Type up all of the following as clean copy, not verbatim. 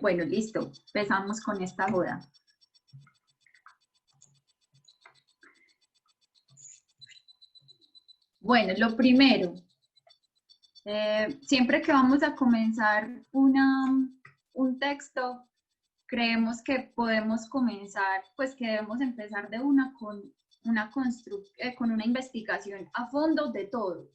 Bueno, listo. Empezamos con esta joda. Bueno, lo primero, siempre que vamos a comenzar un texto, creemos que podemos comenzar, pues que debemos empezar de una con una investigación a fondo de todo.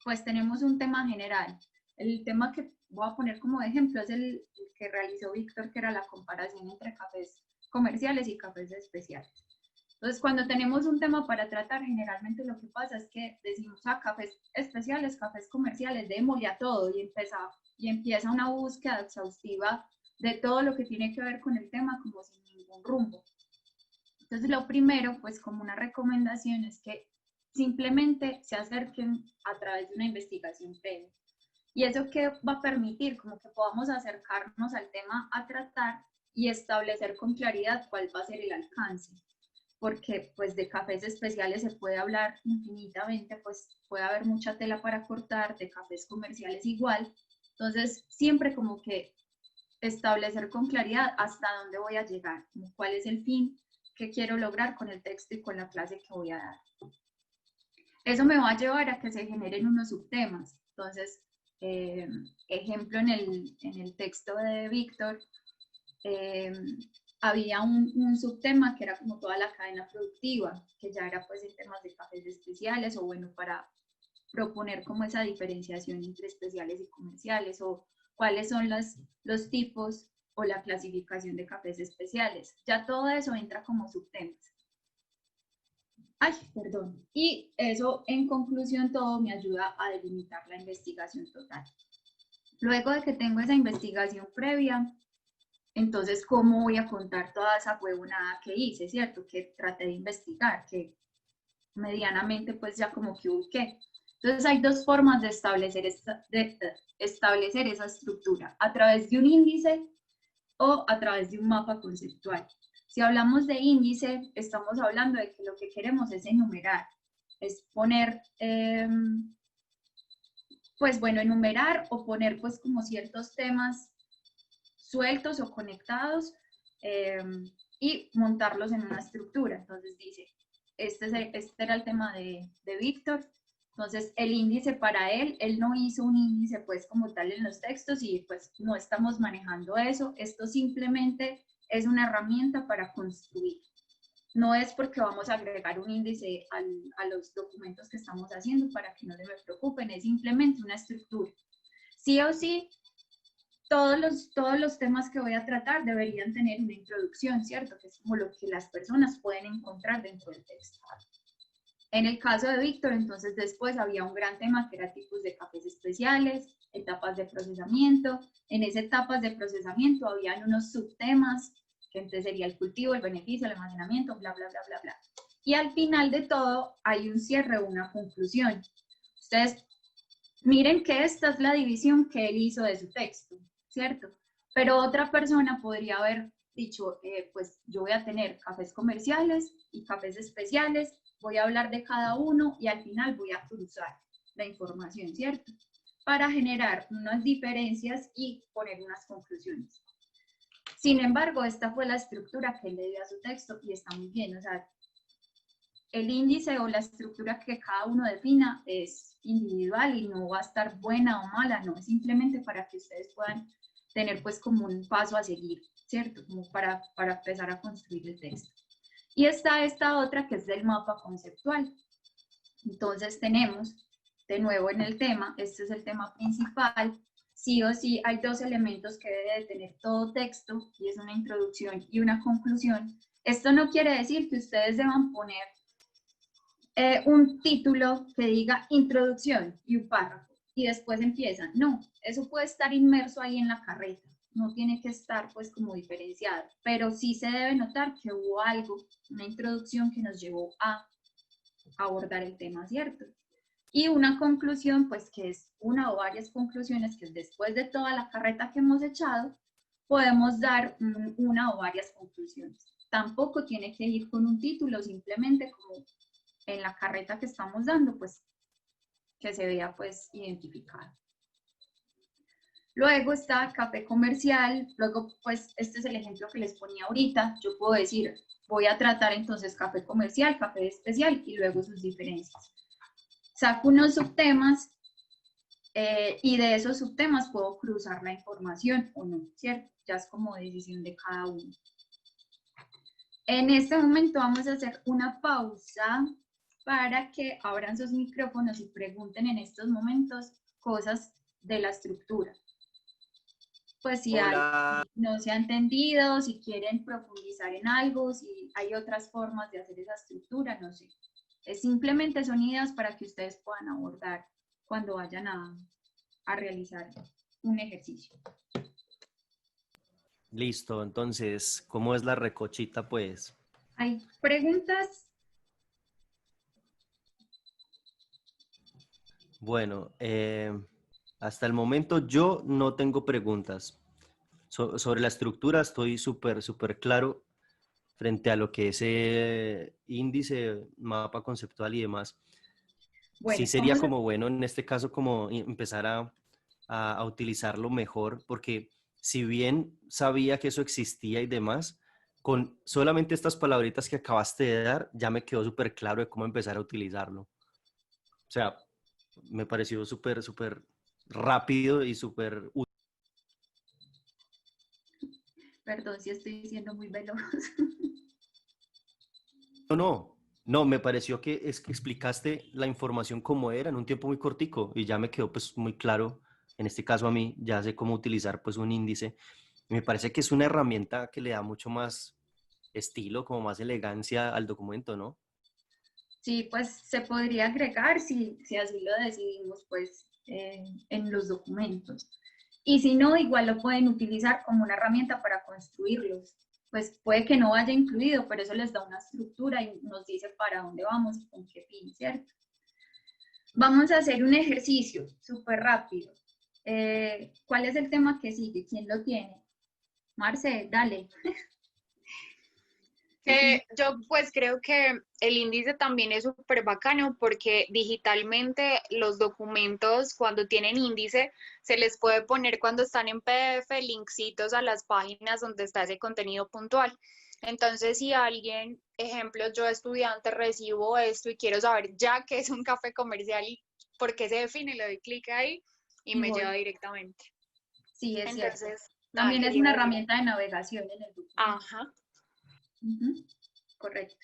Pues tenemos un tema general. El tema que voy a poner como ejemplo es el que realizó Víctor, que era la comparación entre cafés comerciales y cafés especiales. Entonces, cuando tenemos un tema para tratar, generalmente lo que pasa es que decimos a cafés especiales, cafés comerciales, démosle a todo y empieza una búsqueda exhaustiva de todo lo que tiene que ver con el tema como sin ningún rumbo. Entonces, lo primero, pues como una recomendación es que simplemente se acerquen a través de una investigación previa. ¿Y eso qué va a permitir? Como que podamos acercarnos al tema a tratar y establecer con claridad cuál va a ser el alcance. Porque pues de cafés especiales se puede hablar infinitamente, pues puede haber mucha tela para cortar, de cafés comerciales igual. Entonces, siempre como que establecer con claridad hasta dónde voy a llegar, cuál es el fin que quiero lograr con el texto y con la clase que voy a dar. Eso me va a llevar a que se generen unos subtemas. Entonces, ejemplo en el texto de Víctor, había un subtema que era como toda la cadena productiva, que ya era pues en temas de cafés especiales o bueno, para proponer como esa diferenciación entre especiales y comerciales o cuáles son los tipos o la clasificación de cafés especiales. Ya todo eso entra como subtemas. Ay, perdón. Y eso, en conclusión, todo me ayuda a delimitar la investigación total. Luego de que tengo esa investigación previa, entonces, ¿cómo voy a contar toda esa huevonada que hice, cierto? Que traté de investigar, que medianamente pues ya como que ubiqué. Entonces, hay dos formas de establecer esa estructura, a través de un índice o a través de un mapa conceptual. Si hablamos de índice, estamos hablando de que lo que queremos es enumerar, es poner, pues bueno, enumerar o poner pues como ciertos temas sueltos o conectados y montarlos en una estructura. Entonces dice, este era el tema de Víctor. Entonces el índice para él no hizo un índice pues como tal en los textos y pues no estamos manejando eso. Esto simplemente es una herramienta para construir. No es porque vamos a agregar un índice a los documentos que estamos haciendo para que no se me preocupen, es simplemente una estructura. Sí o sí, todos los temas que voy a tratar deberían tener una introducción, ¿cierto? Que es como lo que las personas pueden encontrar dentro del texto. En el caso de Víctor, entonces después había un gran tema que era tipos de cafés especiales, etapas de procesamiento. En esas etapas de procesamiento habían unos subtemas, que entonces sería el cultivo, el beneficio, el almacenamiento, bla, bla, bla, bla, bla. Y al final de todo hay un cierre, una conclusión. Ustedes miren que esta es la división que él hizo de su texto, ¿cierto? Pero otra persona podría haber dicho, pues yo voy a tener cafés comerciales y cafés especiales, voy a hablar de cada uno y al final voy a cruzar la información, ¿cierto? Para generar unas diferencias y poner unas conclusiones. Sin embargo, esta fue la estructura que él le dio a su texto y está muy bien, o sea, el índice o la estructura que cada uno defina es individual y no va a estar buena o mala, no, es simplemente para que ustedes puedan tener pues como un paso a seguir, ¿cierto? Como para empezar a construir el texto. Y está esta otra que es del mapa conceptual. Entonces tenemos, de nuevo en el tema, este es el tema principal, sí o sí hay dos elementos que debe de tener todo texto y es una introducción y una conclusión. Esto no quiere decir que ustedes deban poner un título que diga introducción y un párrafo y después empieza. No, eso puede estar inmerso ahí en la carreta, no tiene que estar pues como diferenciado, pero sí se debe notar que hubo algo, una introducción que nos llevó a abordar el tema, ¿cierto? Y una conclusión, pues que es una o varias conclusiones que después de toda la carreta que hemos echado, podemos dar una o varias conclusiones. Tampoco tiene que ir con un título, simplemente como en la carreta que estamos dando, pues que se vea pues identificado. Luego está café comercial, luego pues este es el ejemplo que les ponía ahorita, yo puedo decir, voy a tratar entonces café comercial, café especial y luego sus diferencias. Saco unos subtemas y de esos subtemas puedo cruzar la información o no, ¿cierto? Ya es como decisión de cada uno. En este momento vamos a hacer una pausa para que abran sus micrófonos y pregunten en estos momentos cosas de la estructura. Pues si algo Hola. no se ha entendido, si quieren profundizar en algo, si hay otras formas de hacer esa estructura, no sé. Es simplemente son ideas para que ustedes puedan abordar cuando vayan a realizar un ejercicio. Listo, entonces, ¿cómo es la recochita, pues? ¿Hay preguntas? Bueno, hasta el momento yo no tengo preguntas. Sobre la estructura estoy súper claro frente a lo que es índice, mapa conceptual y demás. Sí Bueno, sería como bueno en este caso como empezar a utilizarlo mejor, porque si bien sabía que eso existía y demás, con solamente estas palabritas que acabaste de dar, ya me quedó súper claro de cómo empezar a utilizarlo. O sea, me pareció súper rápido y súper útil. perdón si estoy siendo muy veloz. No, me pareció que es que explicaste la información como era en un tiempo muy cortico y ya me quedó pues muy claro, en este caso a mí, ya sé cómo utilizar pues un índice. Me parece que es una herramienta que le da mucho más estilo, como más elegancia al documento, ¿no? Sí, pues se podría agregar si así lo decidimos, pues en los documentos. Y si no, igual lo pueden utilizar como una herramienta para construirlos. Pues puede que no vaya incluido, pero eso les da una estructura y nos dice para dónde vamos y con qué fin, ¿cierto? Vamos a hacer un ejercicio súper rápido. ¿Cuál es el tema que sigue? ¿Quién lo tiene? Marce, dale. Yo pues creo que el índice también es súper bacano porque digitalmente los documentos cuando tienen índice se les puede poner cuando están en PDF linksitos a las páginas donde está ese contenido puntual. Entonces si alguien, ejemplo, yo estudiante recibo esto y quiero saber ya qué es un café comercial y por qué se define, le doy clic ahí y Y me voy. lleva directamente. Sí, es cierto. Entonces, nada, También es quería una decir. herramienta de navegación en el documento. Ajá. Correcto.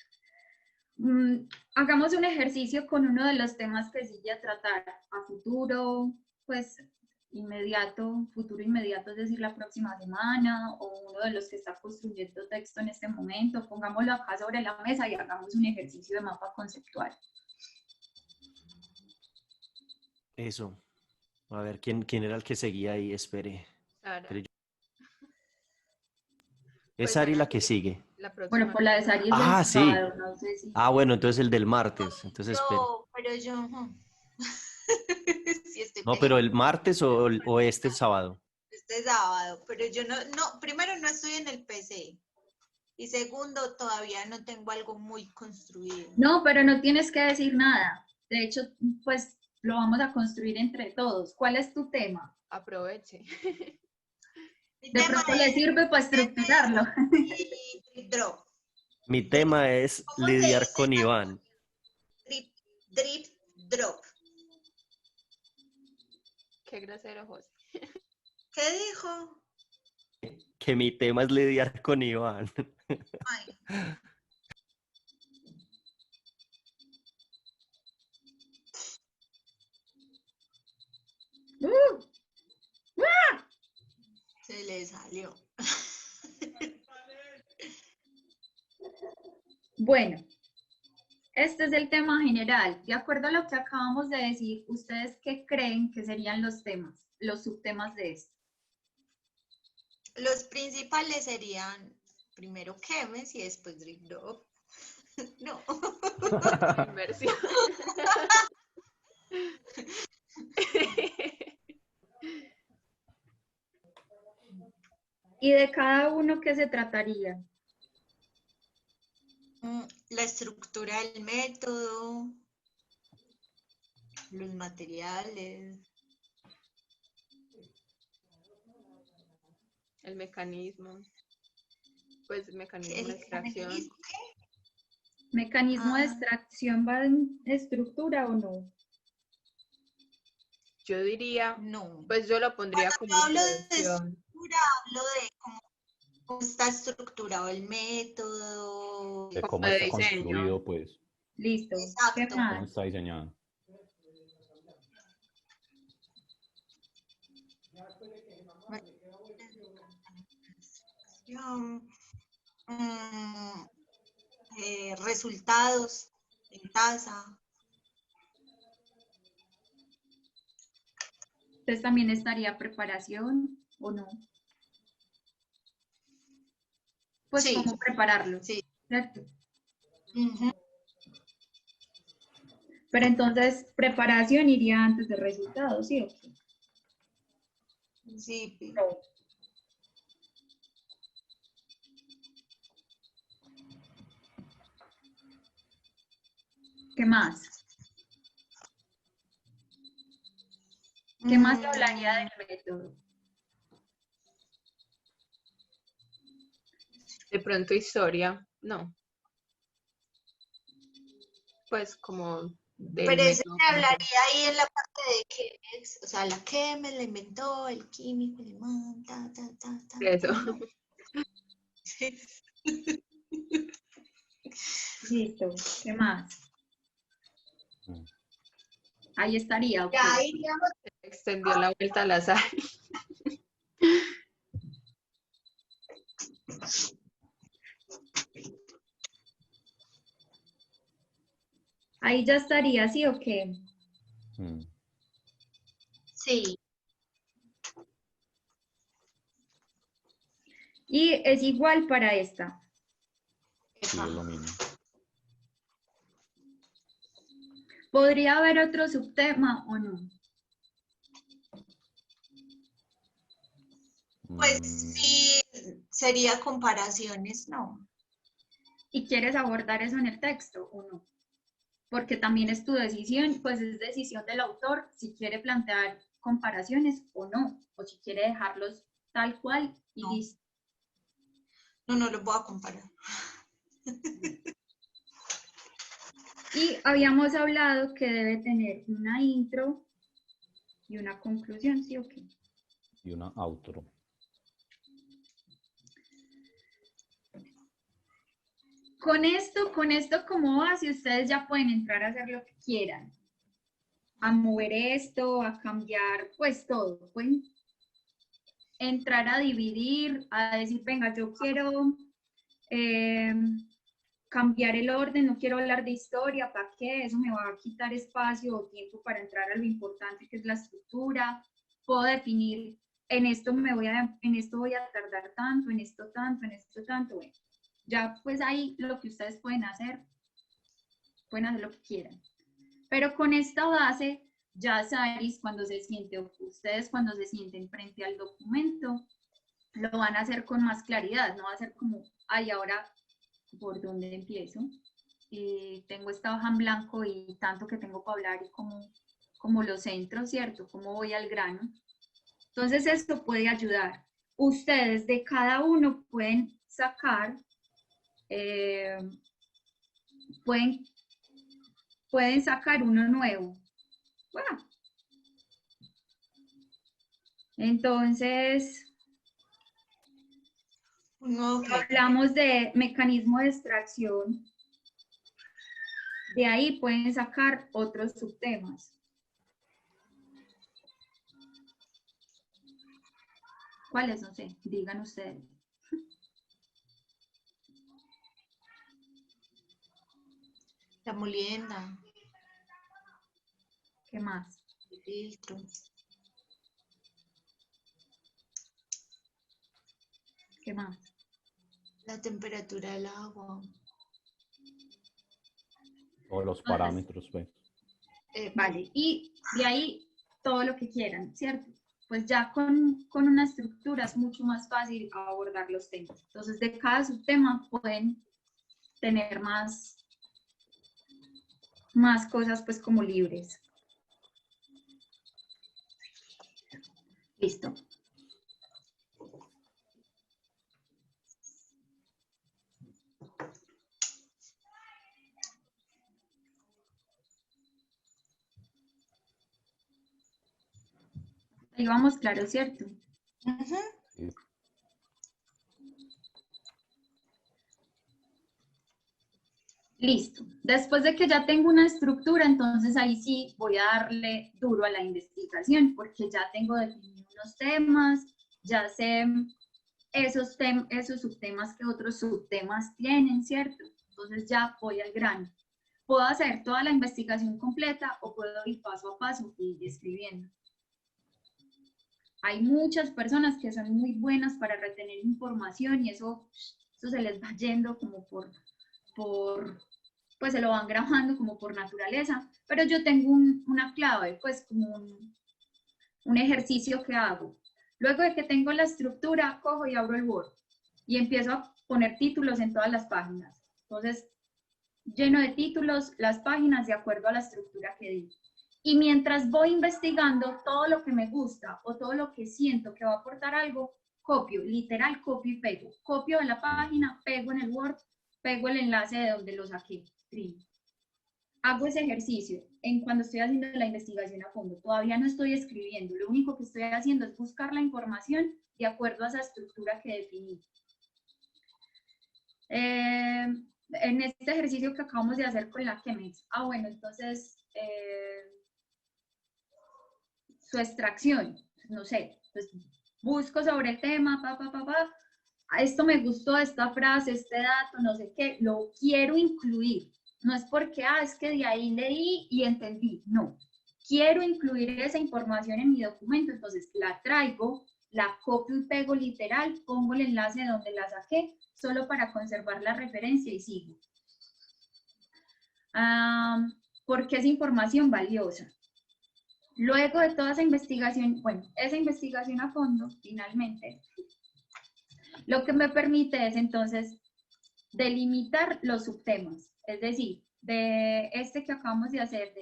Hagamos un ejercicio con uno de los temas que sigue a tratar a futuro, pues inmediato, futuro inmediato, es decir, la próxima semana, o uno de los que está construyendo texto en este momento. Pongámoslo acá sobre la mesa y hagamos un ejercicio de mapa conceptual. Eso. A ver, ¿quién era el que seguía ahí? Espere. Sara. Es Pues Ari Sara la que sigue. la Bueno, próxima por la de semana. Sari es el Ah, sábado, sí. no sé si. Ah, bueno, entonces el del martes. Entonces espere. Pero yo sí estoy No, pero peleando el martes o este sábado. este sábado, pero yo primero no estoy en el PC y segundo todavía no tengo algo muy construido. No, pero no tienes que decir nada. De hecho, pues lo vamos a construir entre todos. ¿Cuál es tu tema? Aproveche. Mi De tema pronto le sirve para estructurarlo. es drop. Mi Drip, tema es ¿cómo se lidiar dice? con Iván. Drip, drop. Qué grosero, José. ¿Qué dijo? Que mi tema es lidiar con Iván. Ay, se le salió. Bueno, este es el tema general. De acuerdo a lo que acabamos de decir, ¿ustedes qué creen que serían los temas, los subtemas de esto? Los principales serían primero Chemes y después Drip Drop. No. Inversión. ¿Y de cada uno qué se trataría? La estructura del método, los materiales. el mecanismo, pues el mecanismo de El extracción. mecanismo. ¿Mecanismo de Ah. extracción va en estructura o no? Yo diría, No. pues yo lo pondría como Yo hablo de introducción. estructura, hablo de cómo está estructurado el método. De Como cómo de está diseño. construido, pues, Listo. ¿Qué Exacto. cómo más? está diseñado. Mm, resultados en tasa. Entonces también estaría preparación o no. Pues Sí. cómo prepararlo, Sí. ¿cierto? Ujú. Pero entonces preparación iría antes de resultados, ¿sí o qué? Sí. ¿Qué más? ¿Qué más se Mm, hablaría del método? De pronto historia, no. Pues como del Pero eso método. se hablaría ahí en la parte de que es, o sea, la que me la inventó, el químico, el imán, ta. Eso. ¿no? Sí. Listo. ¿Qué más? Mm. Ahí estaría, ok. Ya iríamos. Extendió la vuelta al azar. Ahí ya estaría, ¿sí o qué? Mm. Sí. Y es igual para esta. Sí, es lo mismo. ¿Podría haber otro subtema o no? Pues Mm, sí, sería comparaciones, ¿no? ¿Y quieres abordar eso en el texto o no? Porque también es tu decisión, pues es decisión del autor si quiere plantear comparaciones o no, o si quiere dejarlos tal cual y No. listo. No los voy a comparar. Y habíamos hablado que debe tener una intro y una conclusión, ¿sí o qué? y una outro. Con esto como base, ustedes ya pueden entrar a hacer lo que quieran. A mover esto, a cambiar, pues todo. Pueden entrar a dividir, a decir, venga, yo quiero cambiar el orden, no quiero hablar de historia, ¿para qué? Eso me va a quitar espacio o tiempo para entrar a lo importante que es la estructura. Puedo definir, en esto voy a tardar tanto, en esto tanto, en esto tanto. Bueno, ya pues ahí lo que ustedes pueden hacer lo que quieran. Pero con esta base, ya Saris, ustedes cuando se sienten frente al documento, lo van a hacer con más claridad, no va a ser como, ay, ahora, ¿por dónde empiezo? Tengo esta hoja en blanco y tanto que tengo para hablar y como los centros, ¿cierto? ¿Cómo voy al grano? Entonces esto puede ayudar. Ustedes de cada uno pueden sacar, pueden sacar uno nuevo. Bueno, entonces Ok. hablamos de mecanismo de extracción. De ahí pueden sacar otros subtemas. ¿Cuáles? No sé, digan ustedes. La molienda, ¿Qué más? el filtro, ¿Qué más? la temperatura del agua. O los Entonces, parámetros, pues. vale, y de ahí todo lo que quieran, ¿cierto? Pues ya con una estructura es mucho más fácil abordar los temas. Entonces, de cada subtema pueden tener más cosas pues como libres. Listo. Ahí vamos, claro, ¿cierto? Ujú. Sí. Listo. Después de que ya tengo una estructura, entonces ahí sí voy a darle duro a la investigación, porque ya tengo definidos unos temas, ya sé esos subtemas que otros subtemas tienen, ¿cierto? Entonces ya voy al grano. Puedo hacer toda la investigación completa o puedo ir paso a paso y ir escribiendo. Hay muchas personas que son muy buenas para retener información y eso se les va yendo como pues se lo van grabando como por naturaleza, pero yo tengo una clave, pues como un ejercicio que hago. Luego de que tengo la estructura, cojo y abro el Word y empiezo a poner títulos en todas las páginas. Entonces, lleno de títulos las páginas de acuerdo a la estructura que di. Y mientras voy investigando todo lo que me gusta o todo lo que siento que va a aportar algo, copio, literal copio y pego. Copio de la página, pego en el Word, pego el enlace de donde lo saqué. Hago ese ejercicio en cuando estoy haciendo la investigación a fondo. Todavía no estoy escribiendo, lo único que estoy haciendo es buscar la información de acuerdo a esa estructura que definí. En este ejercicio que acabamos de hacer con la Chemex, bueno, entonces su extracción, no sé, pues busco sobre el tema, esto me gustó, esta frase, este dato, no sé qué, lo quiero incluir. No es porque, es que de ahí leí y entendí, no. Quiero incluir esa información en mi documento, entonces la traigo, la copio y pego literal, pongo el enlace de donde la saqué, solo para conservar la referencia y sigo. Porque es información valiosa. Luego de toda esa investigación, bueno, esa investigación a fondo, finalmente, lo que me permite es entonces delimitar los subtemas, es decir, de este que acabamos de hacer,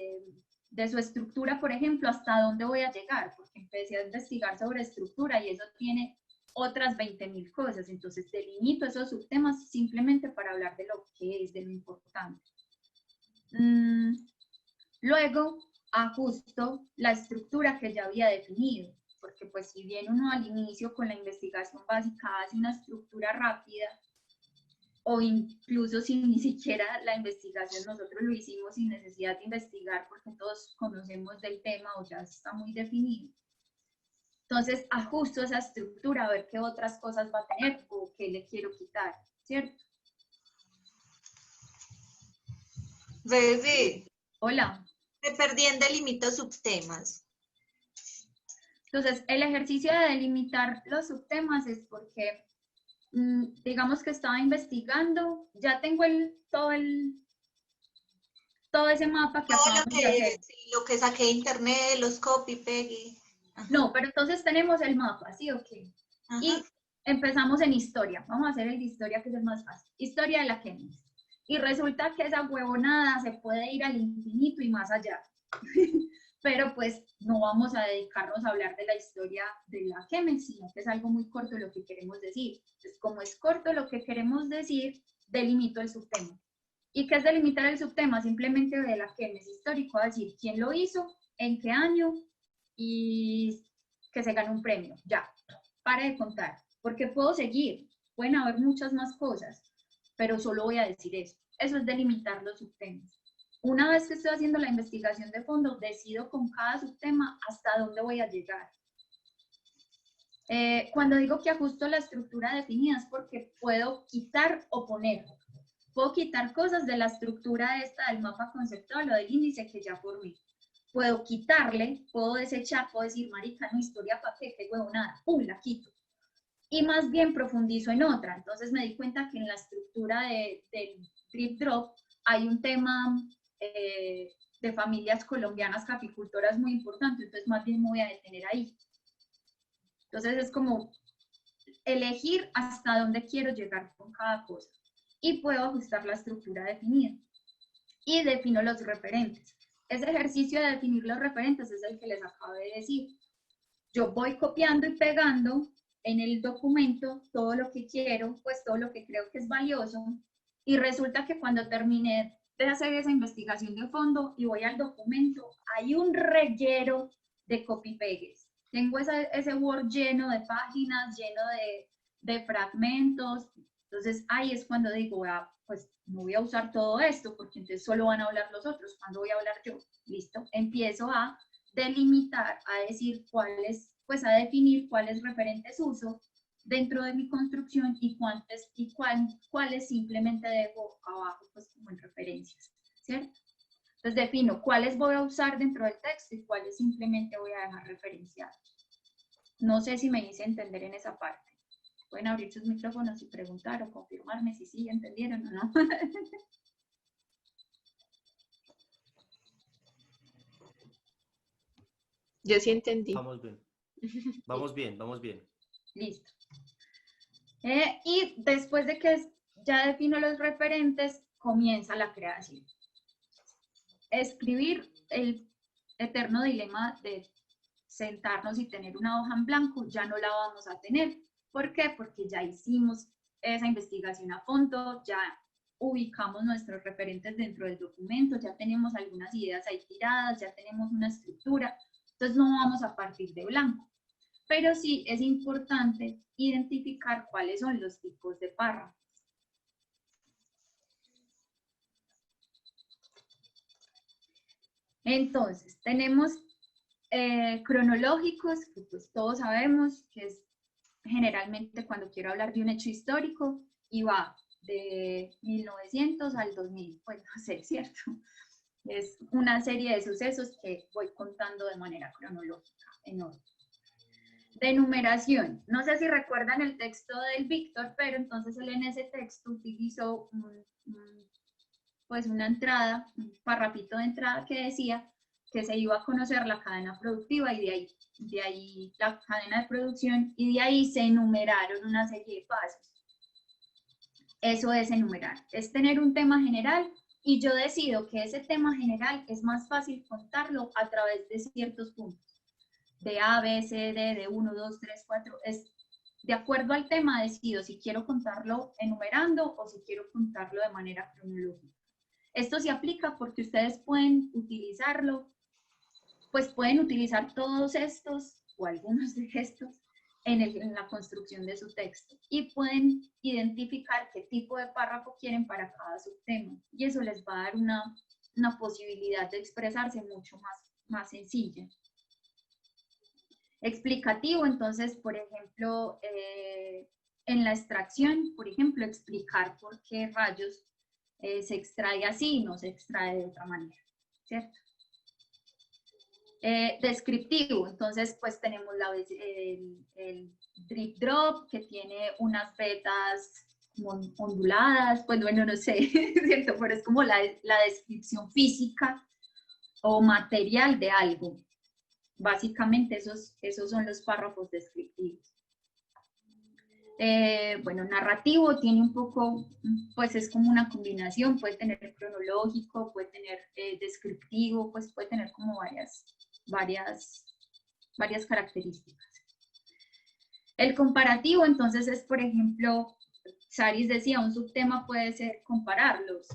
de su estructura, por ejemplo, hasta dónde voy a llegar, porque empecé a investigar sobre estructura y eso tiene otras 20.000 cosas, entonces delimito esos subtemas simplemente para hablar de lo que es, de lo importante. Luego, ajusto la estructura que ya había definido, porque pues si bien uno al inicio con la investigación básica hace una estructura rápida, o incluso si ni siquiera la investigación nosotros lo hicimos sin necesidad de investigar porque todos conocemos del tema o ya está muy definido. Entonces ajusto esa estructura a ver qué otras cosas va a tener o qué le quiero quitar, ¿cierto? Bebé, Hola. me perdí en delimito subtemas. Entonces el ejercicio de delimitar los subtemas es porque digamos que estaba investigando, ya tengo todo ese mapa que acabamos de hacer. Sí, lo que saqué de internet, los copy, pegué. No, pero entonces tenemos el mapa, ¿sí o qué? Ajá. Y empezamos en historia. Vamos a hacer el de historia, que es el más fácil. Historia de la Chemex. Y resulta que esa huevonada se puede ir al infinito y más allá. Pero pues no vamos a dedicarnos a hablar de la historia de la Chemex, sino que es algo muy corto lo que queremos decir. Entonces, como es corto lo que queremos decir, delimito el subtema. ¿Y qué es delimitar el subtema? Simplemente de la Chemex histórico, decir quién lo hizo, en qué año y que se ganó un premio. Ya, pare de contar, porque puedo seguir, pueden haber muchas más cosas, pero solo voy a decir eso. Eso es delimitar los subtemas. Una vez que estoy haciendo la investigación de fondo, decido con cada subtema hasta dónde voy a llegar. Cuando digo que ajusto la estructura definida es porque puedo quitar o poner. Puedo quitar cosas de la estructura esta del mapa conceptual o del índice que ya formé. Puedo quitarle, puedo desechar, puedo decir, marica, no, historia para qué huevonada, ¡pum!, la quito. Y más bien profundizo en otra. Entonces me di cuenta que en la estructura del Drip Drop hay un tema de familias colombianas caficultoras muy importante, entonces más bien me voy a detener ahí. Entonces es como elegir hasta dónde quiero llegar con cada cosa. Y puedo ajustar la estructura definida. Y defino los referentes. Ese ejercicio de definir los referentes es el que les acabo de decir. Yo voy copiando y pegando en el documento todo lo que quiero, pues todo lo que creo que es valioso, y resulta que cuando terminé de hacer esa investigación de fondo y voy al documento, hay un reguero de copy-pegues. tengo ese Word lleno de páginas, lleno de fragmentos. Entonces ahí es cuando digo, pues no voy a usar todo esto porque entonces solo van a hablar los otros. ¿Cuándo voy a hablar yo? Listo. Empiezo a delimitar, a decir cuáles, pues a definir cuáles referentes uso dentro de mi construcción y cuáles simplemente dejo abajo, pues como en referencias, ¿cierto? Entonces defino cuáles voy a usar dentro del texto y cuáles simplemente voy a dejar referenciados. No sé si me hice entender en esa parte. Pueden abrir sus micrófonos y preguntar o confirmarme si sí entendieron o no. Yo sí entendí. Vamos bien. Vamos bien, vamos bien. Listo. Y después de que ya defino los referentes, comienza la creación. Escribir el eterno dilema de sentarnos y tener una hoja en blanco, ya no la vamos a tener. ¿Por qué? Porque ya hicimos esa investigación a fondo, ya ubicamos nuestros referentes dentro del documento, ya tenemos algunas ideas ahí tiradas, ya tenemos una estructura, entonces no vamos a partir de blanco. Pero sí es importante identificar cuáles son los tipos de párrafos. Entonces, tenemos cronológicos, que pues todos sabemos que es generalmente cuando quiero hablar de un hecho histórico y va de 1900 al 2000, pues no sé, ¿cierto? Es una serie de sucesos que voy contando de manera cronológica, en orden. De numeración, no sé si recuerdan el texto del Víctor, pero entonces él en ese texto utilizó pues una entrada, un parrafito de entrada que decía que se iba a conocer la cadena productiva y de ahí la cadena de producción y de ahí se enumeraron una serie de pasos. Eso es enumerar, es tener un tema general y yo decido que ese tema general es más fácil contarlo a través de ciertos puntos, de A, B, C, D, de 1, 2, 3, 4, es de acuerdo al tema decido si quiero contarlo enumerando o si quiero contarlo de manera cronológica. Esto se aplica porque ustedes pueden utilizarlo, pues pueden utilizar todos estos o algunos de estos en la construcción de su texto y pueden identificar qué tipo de párrafo quieren para cada subtema y eso les va a dar una posibilidad de expresarse mucho más sencilla. Explicativo, entonces, por ejemplo, en la extracción, por ejemplo, explicar por qué rayos se extrae así y no se extrae de otra manera, ¿cierto? Descriptivo, entonces pues tenemos el drip drop que tiene unas vetas onduladas, pues bueno, no sé, ¿cierto? Pero es como la descripción física o material de algo. Básicamente esos son los párrafos descriptivos. Bueno, narrativo tiene un poco, pues es como una combinación, puede tener cronológico, puede tener descriptivo, pues puede tener como varias características. El comparativo, entonces, es, por ejemplo, Saris decía, un subtema puede ser compararlos.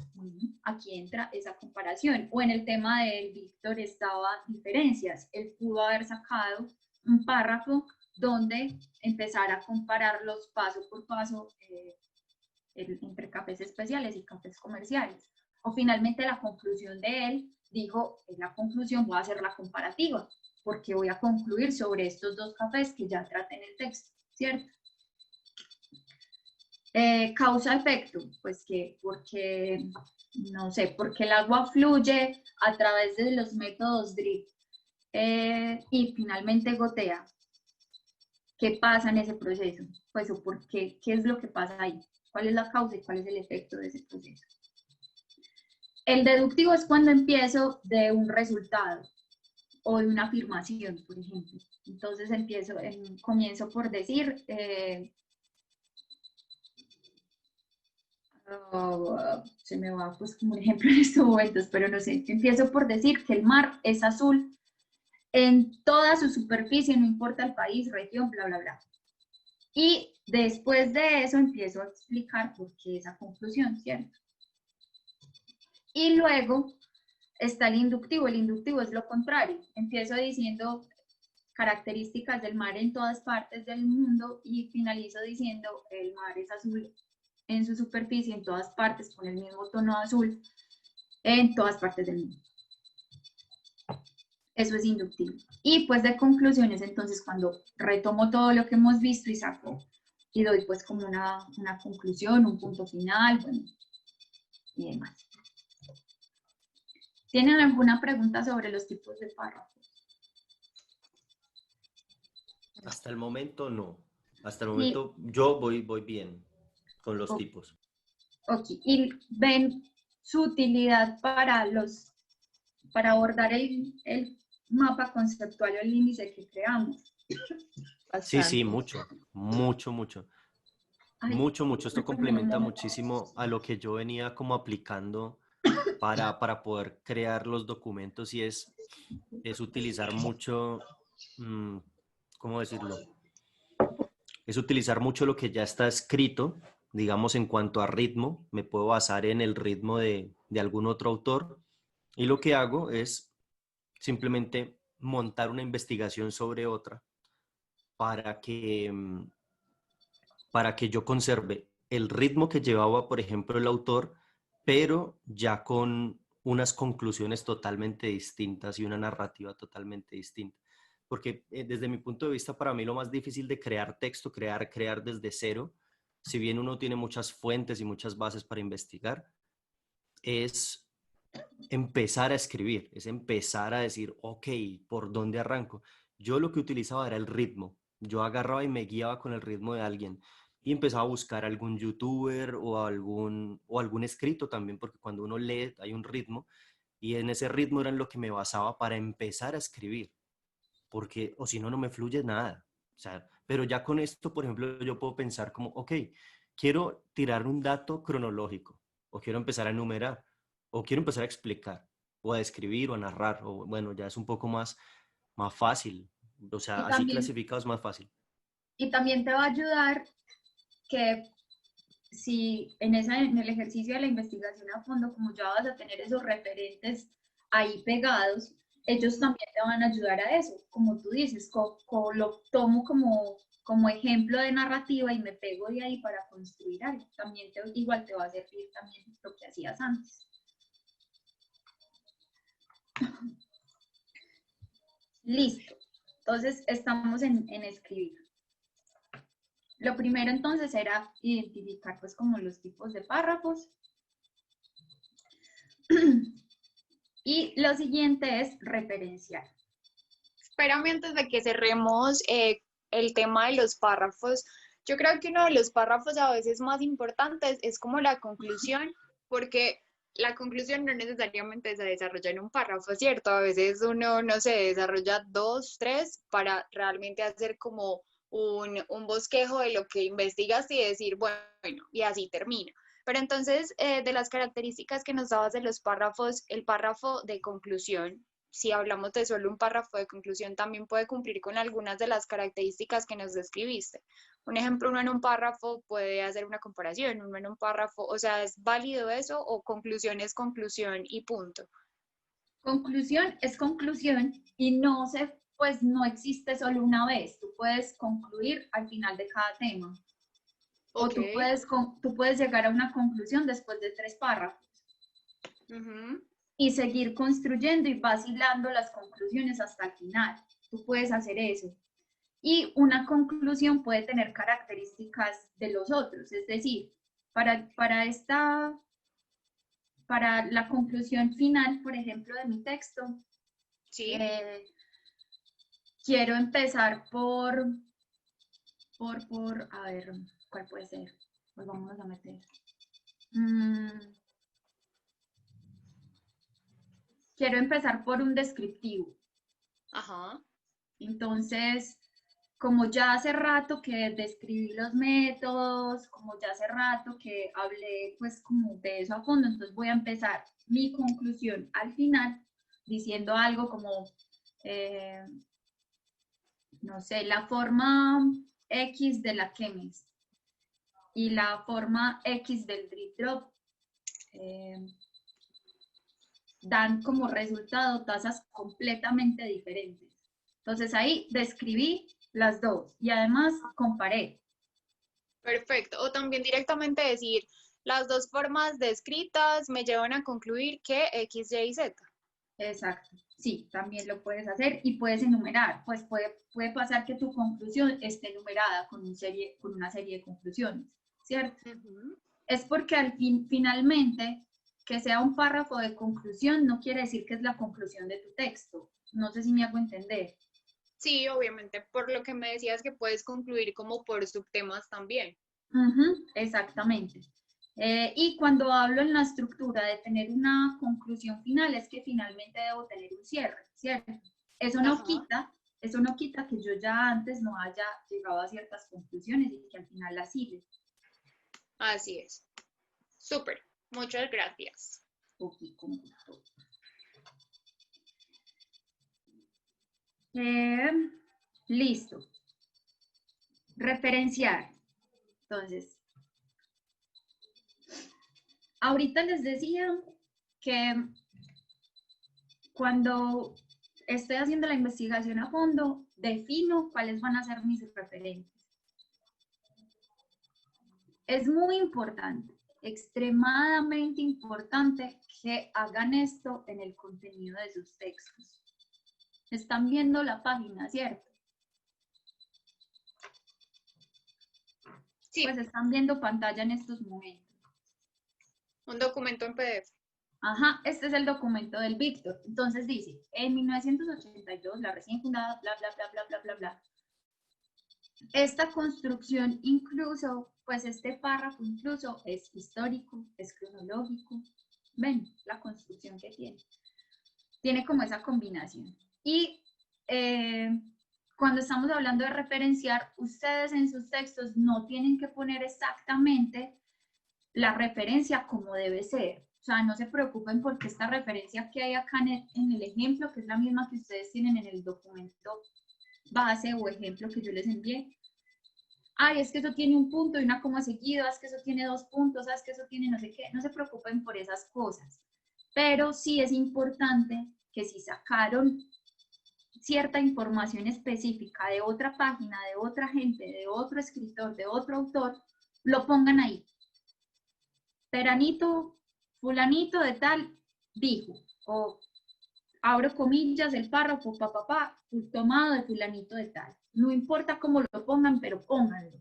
Aquí entra esa comparación. O en el tema del Víctor estaba diferencias. Él pudo haber sacado un párrafo donde empezar a compararlos paso por paso entre cafés especiales y cafés comerciales. O finalmente la conclusión de él dijo, en la conclusión voy a hacer la comparativa, porque voy a concluir sobre estos dos cafés que ya traté en el texto, ¿cierto? Causa-efecto, pues que porque, no sé, porque el agua fluye a través de los métodos drip y finalmente gotea. ¿Qué pasa en ese proceso? Pues, o por qué es lo que pasa ahí, cuál es la causa y cuál es el efecto de ese proceso. El deductivo es cuando empiezo de un resultado o de una afirmación, por ejemplo. Entonces comienzo por decir, se me va pues como un ejemplo en estos momentos, pero no sé, empiezo por decir que el mar es azul en toda su superficie, no importa el país, región, bla, bla, bla. Y después de eso empiezo a explicar por qué esa conclusión, ¿cierto? Y luego está el inductivo es lo contrario. Empiezo diciendo, características del mar en todas partes del mundo y finalizo diciendo el mar es azul en su superficie en todas partes con el mismo tono azul en todas partes del mundo. Eso es inductivo. Y pues de conclusiones, entonces cuando retomo todo lo que hemos visto y saco y doy pues como una conclusión, un punto final, bueno, y demás. ¿Tienen alguna pregunta sobre los tipos de párrafos? Hasta el momento no. Hasta el Y- momento yo voy bien con los Ok. tipos. Ok, y ven su utilidad para abordar el mapa conceptual o el índice que creamos. Sí, sí, Bastante. mucho, mucho, mucho. Ay, Mucho, mucho. Esto discúlpenme un complementa momento. muchísimo a lo que yo venía como aplicando para poder crear los documentos y es utilizar mucho, ¿cómo decirlo? Es utilizar mucho lo que ya está escrito, digamos, en cuanto a ritmo. Me puedo basar en el ritmo de algún otro autor y lo que hago es simplemente montar una investigación sobre otra para que, para que yo conserve el ritmo que llevaba, por ejemplo, el autor, pero ya con unas conclusiones totalmente distintas y una narrativa totalmente distinta. Porque desde mi punto de vista, para mí lo más difícil de crear texto, crear desde cero, si bien uno tiene muchas fuentes y muchas bases para investigar, es empezar a escribir, es empezar a decir, ok, ¿por dónde arranco? Yo lo que utilizaba era el ritmo. Yo agarraba y me guiaba con el ritmo de alguien y empezaba a buscar algún youtuber o algún escrito también, porque cuando uno lee hay un ritmo y en ese ritmo era en lo que me basaba para empezar a escribir, porque o si no, no me fluye nada. O sea, pero ya con esto, por ejemplo, yo puedo pensar como, ok, quiero tirar un dato cronológico o quiero empezar a enumerar o quiero empezar a explicar, o a describir, o a narrar, o bueno, ya es un poco más fácil. O sea, Y así también, clasificado es más fácil. y también te va a ayudar que si en el ejercicio de la investigación a fondo, como ya vas a tener esos referentes ahí pegados, ellos también te van a ayudar a eso, como tú dices, lo tomo como ejemplo de narrativa y me pego de ahí para construir algo. También igual te va a servir también lo que hacías antes. Listo. Entonces estamos en escribir. Lo primero entonces era identificar pues como los tipos de párrafos. Y lo siguiente es referenciar. Espérame antes de que cerremos el tema de los párrafos. Yo creo que uno de los párrafos a veces más importantes es como la conclusión, porque la conclusión no necesariamente se desarrolla en un párrafo, ¿cierto? A veces uno, no se desarrolla 2, 3 para realmente hacer como un bosquejo de lo que investigaste y decir, bueno, y así termina. Pero entonces, de las características que nos dabas de los párrafos, el párrafo de conclusión, si hablamos de solo un párrafo de conclusión, también puede cumplir con algunas de las características que nos describiste. Un ejemplo, uno en un párrafo puede hacer una comparación, uno en un párrafo, o sea, ¿es válido eso o conclusión es conclusión y punto? Conclusión es conclusión y pues no existe solo una vez. Tú puedes concluir al final de cada tema. O Ok. tú puedes llegar a una conclusión después de 3 párrafos y seguir construyendo y vacilando las conclusiones hasta el final. Tú puedes hacer eso. Y una conclusión puede tener características de los otros, es decir, para la conclusión final, por ejemplo, de mi texto, Sí. quiero empezar a ver, ¿cuál puede ser? Pues vamos a meter. Quiero empezar por un descriptivo. Ajá. Entonces, como ya hace rato que describí los métodos, como ya hace rato que hablé pues como de eso a fondo, entonces voy a empezar mi conclusión al final diciendo algo como, no sé, la forma X de la Chemex y la forma X del drip drop dan como resultado tasas completamente diferentes. Entonces ahí describí las dos y además comparé. Perfecto. O también directamente decir, las dos formas descritas me llevan a concluir que X, Y y Z. Exacto. Sí, también lo puedes hacer y puedes enumerar. Pues puede pasar que tu conclusión esté enumerada con una serie de conclusiones, ¿cierto? Es porque finalmente, que sea un párrafo de conclusión no quiere decir que es la conclusión de tu texto. No sé si me hago entender. Sí, obviamente, por lo que me decías que puedes concluir como por subtemas también. Exactamente. Y cuando hablo en la estructura de tener una conclusión final, es que finalmente debo tener un cierre, ¿cierto? Eso no quita que yo ya antes no haya llegado a ciertas conclusiones y que al final las sigue. Así es. Súper. Muchas gracias. Ok, con gusto. Listo. Referenciar. Entonces, ahorita les decía que cuando estoy haciendo la investigación a fondo, defino cuáles van a ser mis referentes. Es muy importante, extremadamente importante que hagan esto en el contenido de sus textos. Están viendo la página, ¿cierto? Sí. Pues están viendo pantalla en estos momentos. Un documento en PDF. Ajá, este es el documento del Víctor. Entonces dice, en 1982, la recién fundada, bla, bla, bla, bla, bla, bla, bla. Esta construcción incluso, pues este párrafo incluso es histórico, es cronológico. Ven, la construcción que tiene. Tiene como esa combinación. Y cuando estamos hablando de referenciar, ustedes en sus textos no tienen que poner exactamente la referencia como debe ser. O sea, no se preocupen porque esta referencia que hay acá en el ejemplo, que es la misma que ustedes tienen en el documento base o ejemplo que yo les envié. Ay, es que eso tiene un punto y una coma seguido, es que eso tiene 2 puntos, es que eso tiene no sé qué. No se preocupen por esas cosas. Pero sí es importante que si sacaron cierta información específica de otra página, de otra gente, de otro escritor, de otro autor, lo pongan ahí. Peranito, fulanito de tal, dijo, o abro comillas, el párrafo, tomado de fulanito de tal. No importa cómo lo pongan, pero pónganlo.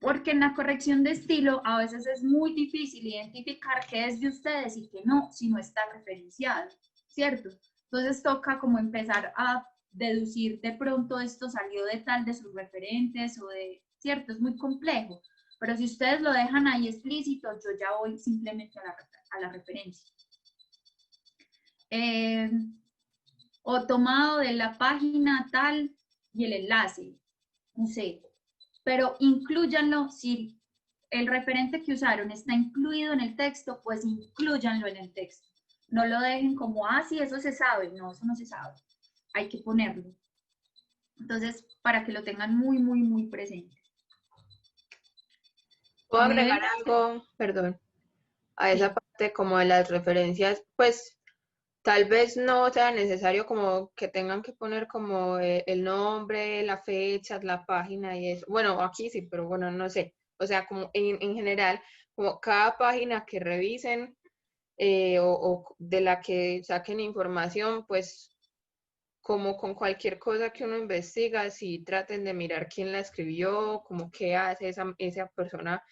Porque en la corrección de estilo a veces es muy difícil identificar qué es de ustedes y qué no, si no está referenciado, ¿cierto? Entonces toca como empezar a deducir de pronto esto salió de tal de sus referentes o de, ¿cierto? Es muy complejo. Pero si ustedes lo dejan ahí explícito, yo ya voy simplemente a la referencia. O tomado de la página tal y el enlace, no sé. Pero inclúyanlo, si el referente que usaron está incluido en el texto, pues inclúyanlo en el texto. No lo dejen como, ah, sí, eso se sabe. No, eso no se sabe. Hay que ponerlo. Entonces, para que lo tengan muy, muy, muy presente. ¿Puedo agregar algo, perdón, a esa parte como de las referencias? Pues tal vez no sea necesario como que tengan que poner como el nombre, la fecha, la página y eso. Bueno, aquí sí, pero bueno, no sé. O sea, como en general, como cada página que revisen o de la que saquen información, pues como con cualquier cosa que uno investiga, si traten de mirar quién la escribió, como qué hace esa persona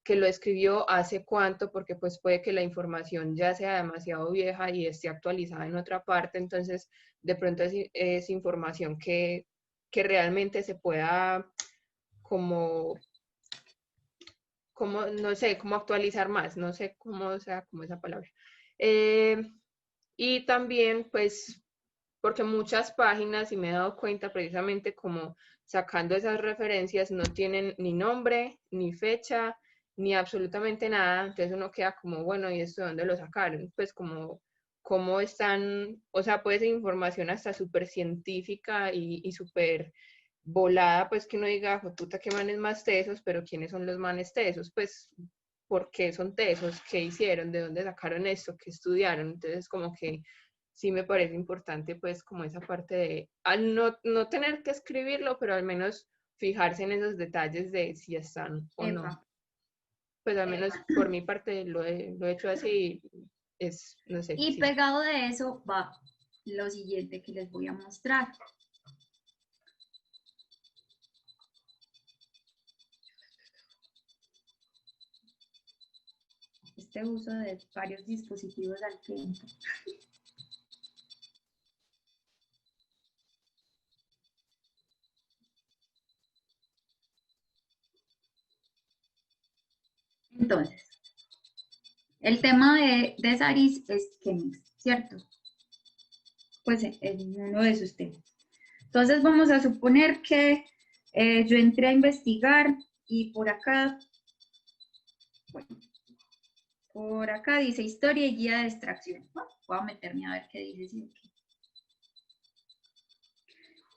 que lo escribió, hace cuánto, porque pues puede que la información ya sea demasiado vieja y esté actualizada en otra parte, entonces de pronto es información que realmente se pueda como, no sé, cómo actualizar más, no sé cómo sea como esa palabra. Y también pues porque muchas páginas, y me he dado cuenta precisamente como sacando esas referencias, no tienen ni nombre, ni fecha, ni absolutamente nada, entonces uno queda como, bueno, ¿y esto de dónde lo sacaron? Pues como, cómo están, o sea, puede ser información hasta súper científica y súper volada, pues que uno diga, puta, qué manes más tesos, pero ¿quiénes son los manes tesos? Pues, ¿por qué son tesos? ¿Qué hicieron? ¿De dónde sacaron esto? ¿Qué estudiaron? Entonces, como que sí me parece importante pues como esa parte de, al no tener que escribirlo, pero al menos fijarse en esos detalles de si están o no. Epa. Pues al menos por mi parte lo he hecho así, no sé. Y Sí. pegado de eso va lo siguiente que les voy a mostrar. Este uso de varios dispositivos al tiempo. Entonces, el tema de Saris es Chemex, ¿cierto? Pues en uno de sus temas. Entonces vamos a suponer que yo entré a investigar y por acá, bueno, por acá dice historia y guía de extracción. Bueno, voy a meterme a ver qué dice. Sí, okay.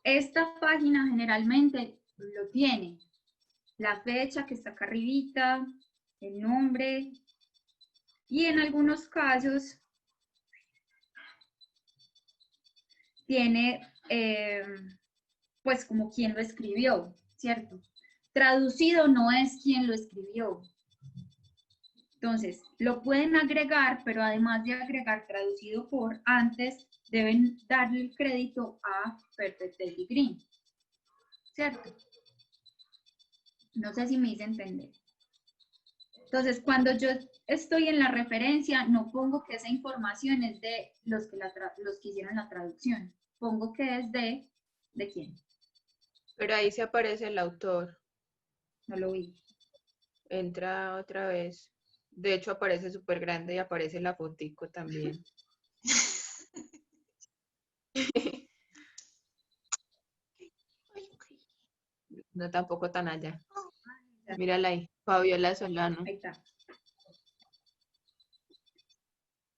Esta página generalmente lo tiene. La fecha que está acá arribita, el nombre y en algunos casos tiene pues como quién lo escribió, ¿cierto? Traducido no es quien lo escribió. Entonces, lo pueden agregar, pero además de agregar traducido por, antes deben darle el crédito a Perfect Daily Green, ¿cierto? No sé si me hice entender. Entonces, cuando yo estoy en la referencia, no pongo que esa información es de los que hicieron la traducción. Pongo que es ¿de quién? Pero ahí se aparece el autor. No lo vi. Entra otra vez. De hecho, aparece súper grande y aparece la fotico también. No tampoco tan allá. Mírala ahí, Fabiola Solano. Ahí está.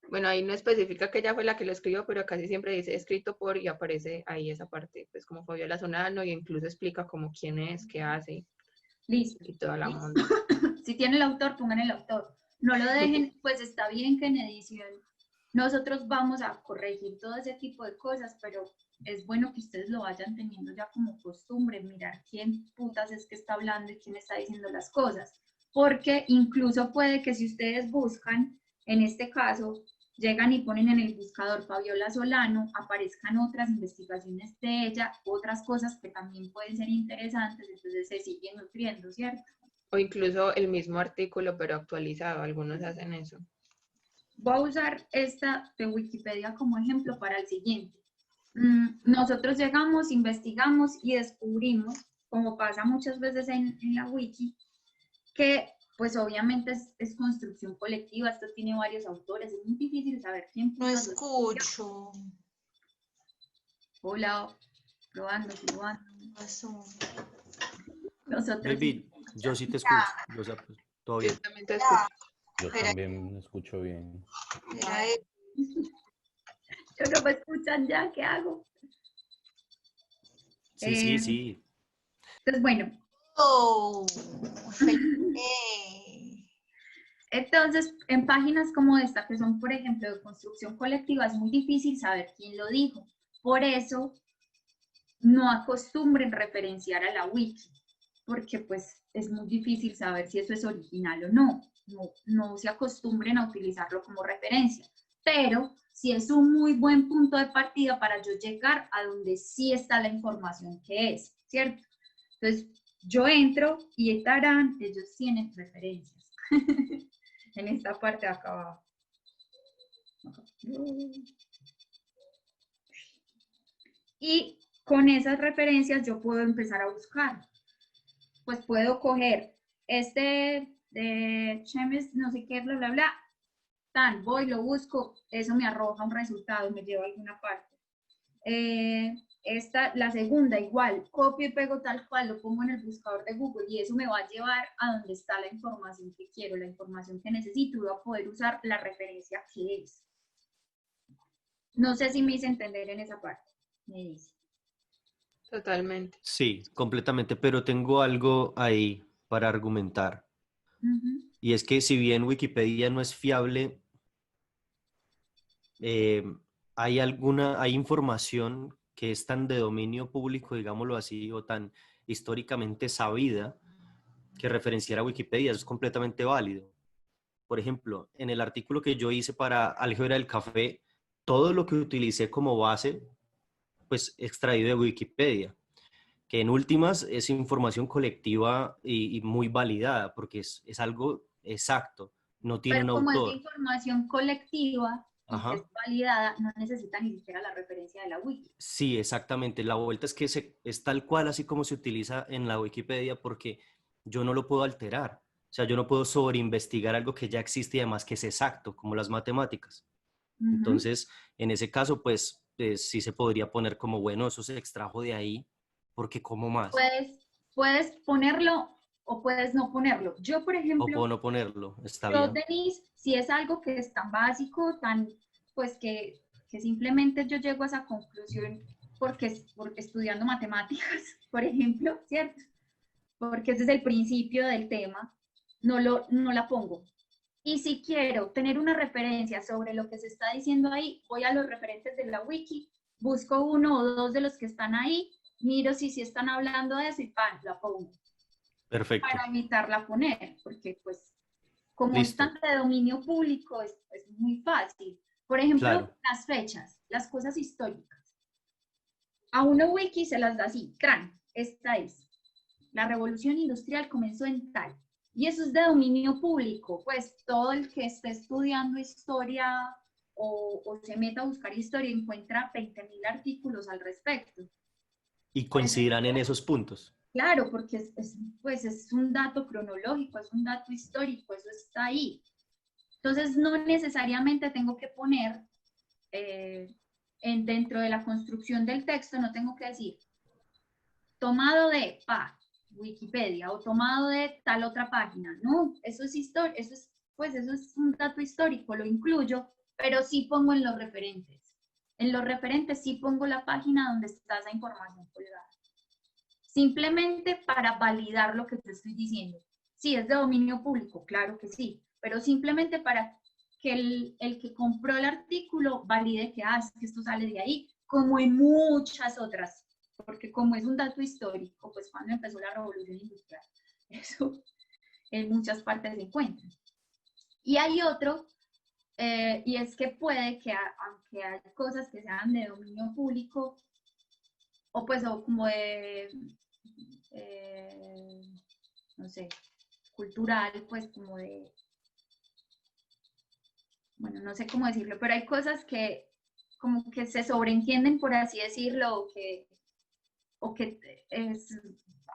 Bueno, ahí no especifica que ella fue la que lo escribió, pero casi siempre dice escrito por y aparece ahí esa parte, pues como Fabiola Solano, y incluso explica como quién es, qué hace Listo. y toda la monda. Si tiene el autor, pongan el autor. No lo dejen, pues está bien que en edición nosotros vamos a corregir todo ese tipo de cosas, pero es bueno que ustedes lo vayan teniendo ya como costumbre, mirar quién putas es que está hablando y quién está diciendo las cosas. Porque incluso puede que si ustedes buscan, en este caso, llegan y ponen en el buscador Fabiola Solano, aparezcan otras investigaciones de ella, otras cosas que también pueden ser interesantes, entonces se siguen nutriendo, ¿cierto? O incluso el mismo artículo, pero actualizado. Algunos hacen eso. Voy a usar esta de Wikipedia como ejemplo para el siguiente. Nosotros llegamos, investigamos y descubrimos, como pasa muchas veces en la wiki, que pues obviamente es construcción colectiva, esto tiene varios autores, es muy difícil saber quién. No escucho. Hola, probando. Pasó. Nosotros Baby, yo sí te escucho. O sea, pues, todo bien. Yo también te escucho. Yo Espera. también escucho bien. Era yo no me escuchan ya, ¿qué hago? Sí, sí. Entonces, bueno. Oh, Entonces, en páginas como esta, que son, por ejemplo, de construcción colectiva, es muy difícil saber quién lo dijo. Por eso, no acostumbren referenciar a la wiki, porque pues es muy difícil saber si eso es original o no. No se acostumbren a utilizarlo como referencia. Pero sí es un muy buen punto de partida para yo llegar a donde sí está la información que es, ¿cierto? Entonces, yo entro y estarán, ellos tienen referencias. En esta parte de acá abajo. Y con esas referencias yo puedo empezar a buscar. Pues puedo coger este de Chemes, no sé qué, bla, bla, bla. Tan, voy, lo busco, eso me arroja un resultado, me lleva a alguna parte. La segunda, igual, copio y pego tal cual, lo pongo en el buscador de Google y eso me va a llevar a donde está la información que quiero, la información que necesito y voy a poder usar la referencia que es. No sé si me hice entender en esa parte, me dice. Totalmente. Sí, completamente, pero tengo algo ahí para argumentar. Y es que si bien Wikipedia no es fiable, hay información que es tan de dominio público, digámoslo así, o tan históricamente sabida, que referenciar a Wikipedia es completamente válido. Por ejemplo, en el artículo que yo hice para Álgebra del Café, todo lo que utilicé como base, pues extraído de Wikipedia, que en últimas es información colectiva y muy validada, porque es algo exacto, no tiene Pero un como es de autor. información colectiva y que es Ajá. validada, no necesita ni siquiera la referencia de la wiki. Sí, exactamente. La vuelta es que es tal cual así como se utiliza en la Wikipedia porque yo no lo puedo alterar. O sea, yo no puedo sobreinvestigar algo que ya existe y además que es exacto, como las matemáticas. Ujú. Entonces, en ese caso, pues sí se podría poner como, bueno, eso se extrajo de ahí, porque ¿cómo más? Puedes ponerlo o puedes no ponerlo. Yo, por O ejemplo, puedo no ponerlo, está yo, bien. Denise, si es algo que es tan básico, tan, pues que simplemente yo llego a esa conclusión porque estudiando matemáticas, por ejemplo, ¿cierto? Porque ese es el principio del tema, no la pongo. Y si quiero tener una referencia sobre lo que se está diciendo ahí, voy a los referentes de la wiki, busco uno o dos de los que están ahí, miro si están hablando de eso y ¡pam! La pongo Perfecto. para evitarla poner, porque pues como es Listo. tan de dominio público, es muy fácil. Por ejemplo, Claro. las fechas, las cosas históricas. A uno wiki se las da así, ¡tran! Esta es. La revolución industrial comenzó en tal. Y eso es de dominio público, pues todo el que esté estudiando historia o se meta a buscar historia encuentra 20.000 artículos al respecto. Y Por eso, coincidirán en esos puntos. claro, porque pues es un dato cronológico, es un dato histórico, eso está ahí. Entonces, no necesariamente tengo que poner dentro de la construcción del texto, no tengo que decir tomado de Wikipedia o tomado de tal otra página. No, eso es historia, eso es un dato histórico, lo incluyo, pero sí pongo en los referentes. En los referentes sí pongo la página donde está esa información colgada. Simplemente para validar lo que te estoy diciendo. Sí, es de dominio público, claro que sí, pero simplemente para que el que compró el artículo valide que, que esto sale de ahí, como en muchas otras, porque como es un dato histórico, pues cuando empezó la revolución industrial, eso en muchas partes se encuentra. Y hay otro, y es que puede que aunque hay cosas que sean de dominio público, o pues o como de no sé, cultural, pues como de, bueno, no sé cómo decirlo, pero hay cosas que como que se sobreentienden, por así decirlo, o que es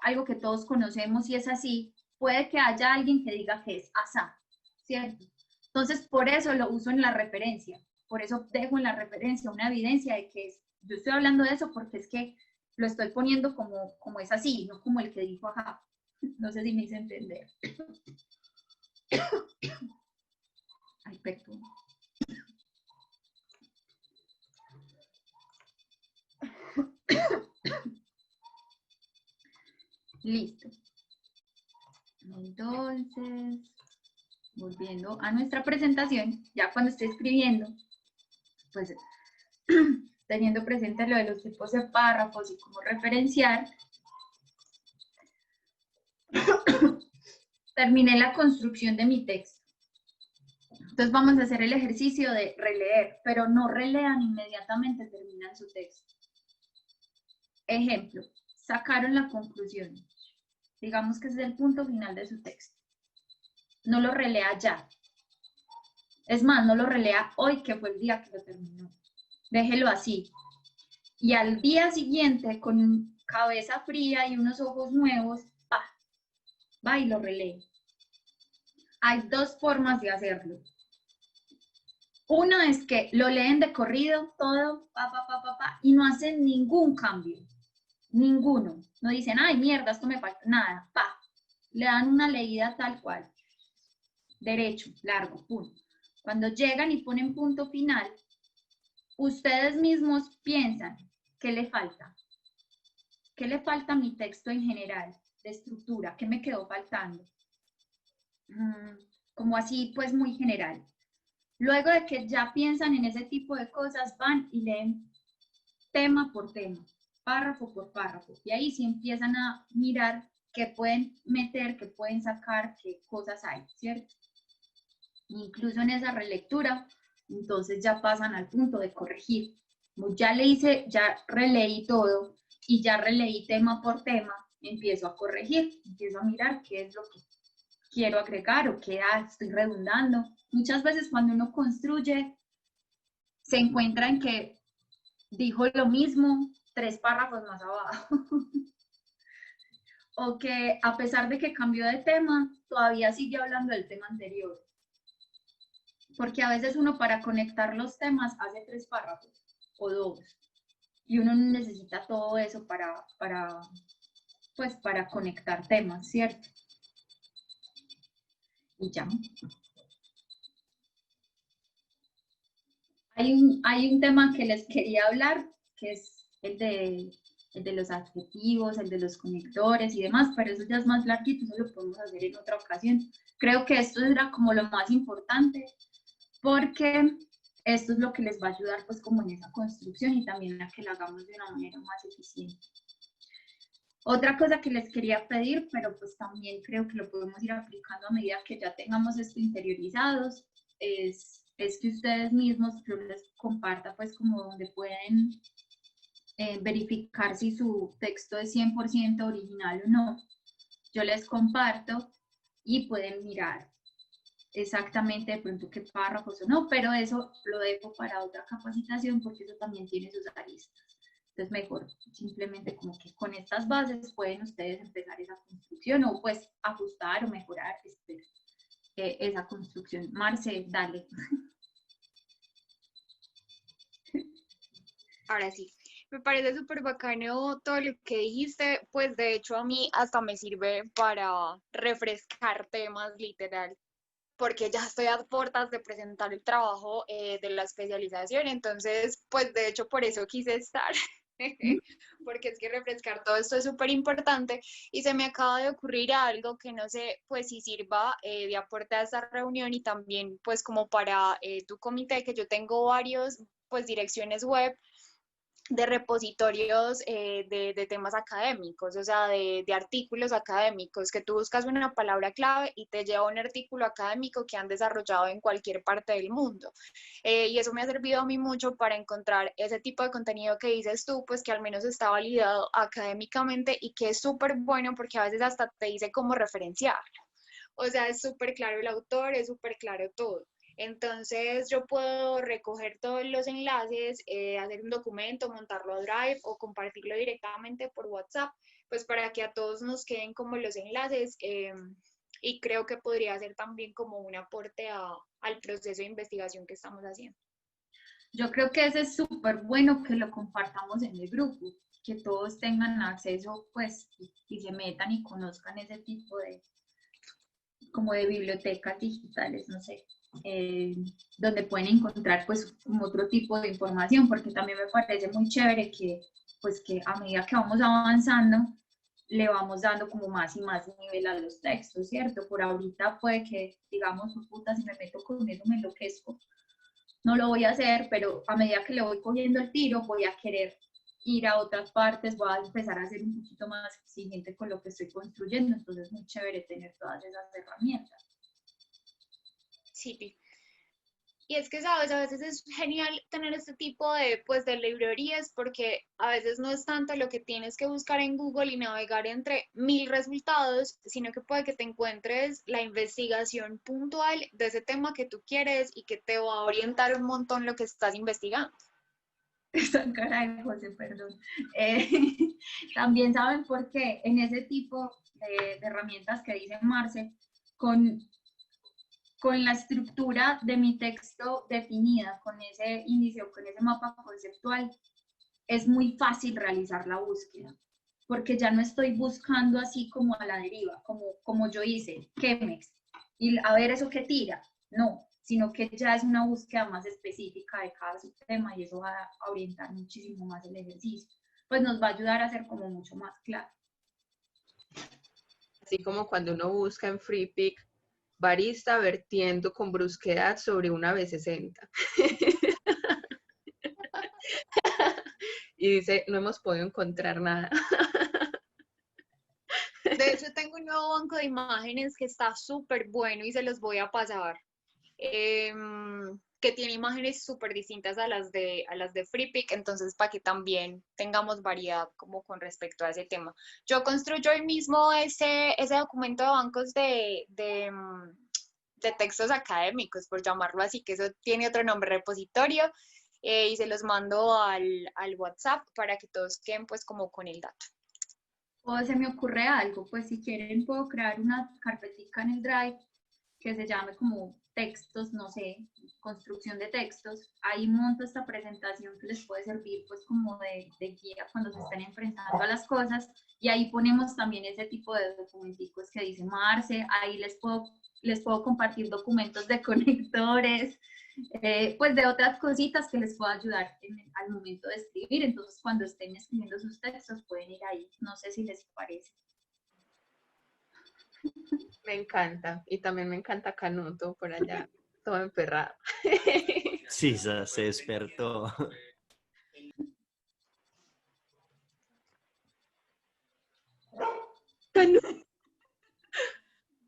algo que todos conocemos y es así, puede que haya alguien que diga que es asá, ¿cierto? Entonces, por eso lo uso en la referencia, por eso dejo en la referencia una evidencia de que yo estoy hablando de eso porque es que lo estoy poniendo como es así, no como el que dijo ajá. No sé si me hice entender. Ay, perdón. Listo. Entonces, volviendo a nuestra presentación, ya cuando estoy escribiendo, pues teniendo presente lo de los tipos de párrafos y cómo referenciar, terminé la construcción de mi texto. Entonces vamos a hacer el ejercicio de releer, pero no relean inmediatamente, terminan su texto. Ejemplo, sacaron la conclusión. Digamos que ese es el punto final de su texto. No lo relea ya. Es más, no lo relea hoy, que fue el día que lo terminó. Déjelo así. Y al día siguiente, con cabeza fría y unos ojos nuevos, va y lo relee. Hay dos formas de hacerlo. Una es que lo leen de corrido, todo, y no hacen ningún cambio. Ninguno. No dicen, ay, mierda, esto me falta. Nada, Le dan una leída tal cual. Derecho, largo, punto. Cuando llegan y ponen punto final, ustedes mismos piensan, ¿qué le falta? ¿Qué le falta a mi texto en general, de estructura? ¿Qué me quedó faltando? Como así, pues muy general. Luego de que ya piensan en ese tipo de cosas, van y leen tema por tema, párrafo por párrafo, y ahí sí empiezan a mirar qué pueden meter, qué pueden sacar, qué cosas hay, ¿cierto? Incluso en esa relectura, entonces ya pasan al punto de corregir. Como ya le hice, ya releí todo y ya releí tema por tema, empiezo a corregir, empiezo a mirar qué es lo que quiero agregar o qué estoy redundando. Muchas veces cuando uno construye, se encuentra en que dijo lo mismo 3 párrafos más abajo. O que a pesar de que cambió de tema, todavía sigue hablando del tema anterior. Porque a veces uno para conectar los temas hace 3 párrafos o 2. Y uno necesita todo eso pues, para conectar temas, ¿cierto? Y ya. Hay un tema que les quería hablar, que es el de los adjetivos, el de los conectores y demás, pero eso ya es más larguito, eso lo podemos hacer en otra ocasión. Creo que esto era como lo más importante, porque esto es lo que les va a ayudar pues como en esa construcción y también a que la hagamos de una manera más eficiente. Otra cosa que les quería pedir, pero pues también creo que lo podemos ir aplicando a medida que ya tengamos esto interiorizados, es que ustedes mismos, yo les comparta pues como donde pueden verificar si su texto es 100% original o no. Yo les comparto y pueden mirar exactamente de pronto qué párrafos o no, pero eso lo dejo para otra capacitación porque eso también tiene sus aristas. Entonces mejor simplemente como que con estas bases pueden ustedes empezar esa construcción o pues ajustar o mejorar esa construcción. Marce, dale. Ahora sí, me parece súper bacano todo lo que dijiste, pues de hecho a mí hasta me sirve para refrescar temas literal, porque ya estoy a puertas de presentar el trabajo de la especialización, entonces pues de hecho por eso quise estar, porque es que refrescar todo esto es súper importante y se me acaba de ocurrir algo que no sé pues si sirva de aporte a esta reunión y también pues como para tu comité, que yo tengo varios pues direcciones web de repositorios de temas académicos, o sea, de artículos académicos, que tú buscas una palabra clave y te lleva a un artículo académico que han desarrollado en cualquier parte del mundo. Y eso me ha servido a mí mucho para encontrar ese tipo de contenido que dices tú, pues que al menos está validado académicamente y que es súper bueno porque a veces hasta te dice cómo referenciar. O sea, es súper claro el autor, es súper claro todo. Entonces yo puedo recoger todos los enlaces, hacer un documento, montarlo a Drive o compartirlo directamente por WhatsApp, pues para que a todos nos queden como los enlaces y creo que podría ser también como un aporte al proceso de investigación que estamos haciendo. Yo creo que ese es súper bueno que lo compartamos en el grupo, que todos tengan acceso pues y se metan y conozcan ese tipo de como de bibliotecas digitales, no sé, donde pueden encontrar pues como otro tipo de información, porque también me parece muy chévere que pues que a medida que vamos avanzando le vamos dando como más y más nivel a los textos, ¿cierto? Por ahorita puede que digamos, puta, si me meto con eso me enloquezco, no lo voy a hacer, pero a medida que le voy cogiendo el tiro voy a querer ir a otras partes, voy a empezar a ser un poquito más exigente con lo que estoy construyendo, entonces es muy chévere tener todas esas herramientas. Sí, y es que, sabes, a veces es genial tener este tipo de, pues, de librerías porque a veces no es tanto lo que tienes que buscar en Google y navegar entre 1000 resultados, sino que puede que te encuentres la investigación puntual de ese tema que tú quieres y que te va a orientar un montón lo que estás investigando. Esa cara de José, perdón. También saben por qué en ese tipo de herramientas que dice Marce, con la estructura de mi texto definida, con ese inicio, con ese mapa conceptual, es muy fácil realizar la búsqueda, porque ya no estoy buscando así como a la deriva, como yo hice, Chemex, y a ver eso que tira, no, sino que ya es una búsqueda más específica de cada subtema y eso va a orientar muchísimo más el ejercicio, pues nos va a ayudar a ser como mucho más claro. Así como cuando uno busca en FreePic barista vertiendo con brusquedad sobre una B60. Y dice, no hemos podido encontrar nada. De hecho, tengo un nuevo banco de imágenes que está súper bueno y se los voy a pasar. Que tiene imágenes súper distintas a las de FreePic, entonces para que también tengamos variedad como con respecto a ese tema. Yo construyo hoy mismo ese documento de bancos de textos académicos, por llamarlo así, que eso tiene otro nombre, repositorio, y se los mando al WhatsApp para que todos queden pues como con el dato. O se me ocurre algo, pues si quieren puedo crear una carpetica en el Drive que se llame como textos, no sé, construcción de textos. Ahí monto esta presentación que les puede servir pues como de guía cuando se estén enfrentando a las cosas, y ahí ponemos también ese tipo de documenticos que dice Marce. Ahí les puedo compartir documentos de conectores, pues de otras cositas que les pueda ayudar al momento de escribir. Entonces cuando estén escribiendo sus textos pueden ir ahí. No sé si les parece. Me encanta. Y también me encanta Canuto por allá, todo emperrado. Sí, se despertó.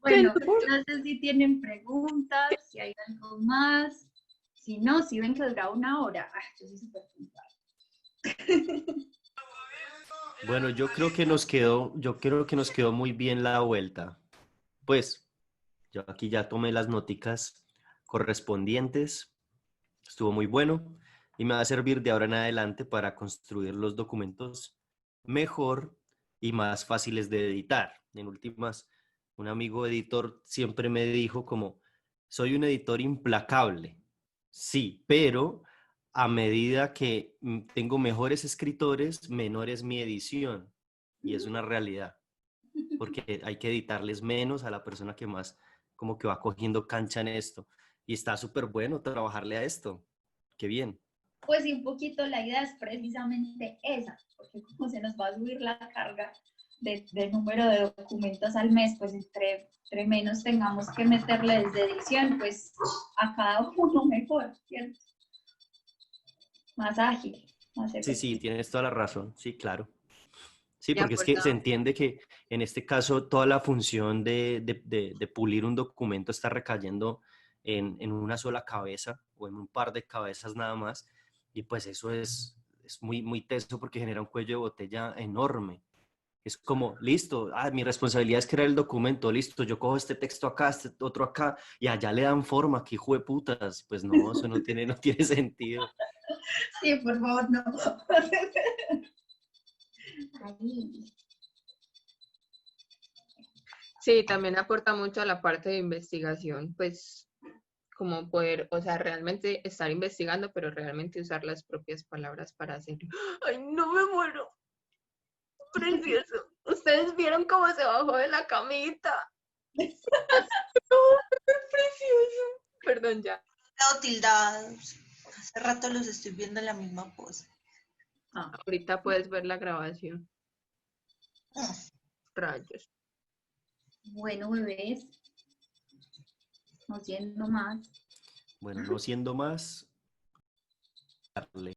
Bueno, no sé si tienen preguntas, si hay algo más. Si no, si ven que dura 1 hora. Yo soy súper puntual. Bueno, yo creo que nos quedó muy bien la vuelta. Pues, yo aquí ya tomé las noticas correspondientes. Estuvo muy bueno y me va a servir de ahora en adelante para construir los documentos mejor y más fáciles de editar. En últimas, un amigo editor siempre me dijo como, soy un editor implacable. Sí, pero a medida que tengo mejores escritores, menor es mi edición. Y es una realidad, porque hay que editarles menos a la persona que más como que va cogiendo cancha en esto. Y está súper bueno trabajarle a esto. Qué bien. Pues sí, un poquito la idea es precisamente esa, porque como se nos va a subir la carga de número de documentos al mes, pues entre menos tengamos que meterle desde edición, pues a cada uno mejor, ¿cierto? Más ágil, más Sí, efectivo. tienes toda la razón. Sí, claro. Sí, Y porque es que se aporta, entiende que en este caso toda la función de pulir un documento está recayendo en una sola cabeza o en un par de cabezas nada más. Y pues eso es muy, muy teso porque genera un cuello de botella enorme. Es como, listo, mi responsabilidad es crear el documento, listo, yo cojo este texto acá, este otro acá, y allá le dan forma, que hijo de putas. Pues no, eso no tiene sentido. Sí, por favor, no. Ahí. sí, también aporta mucho a la parte de investigación, pues como poder, o sea, realmente estar investigando, pero realmente usar las propias palabras para hacerlo. Ay, no me muero. Precioso. Ustedes vieron cómo se bajó de la camita. No, es precioso. Perdón, ya. Quedado tildados. Hace rato los estoy viendo en la misma pose. Ah, Ahorita puedes ver la grabación. Mm. Rayos. bueno, bebés, no siendo más. Bueno, no siendo más, darle.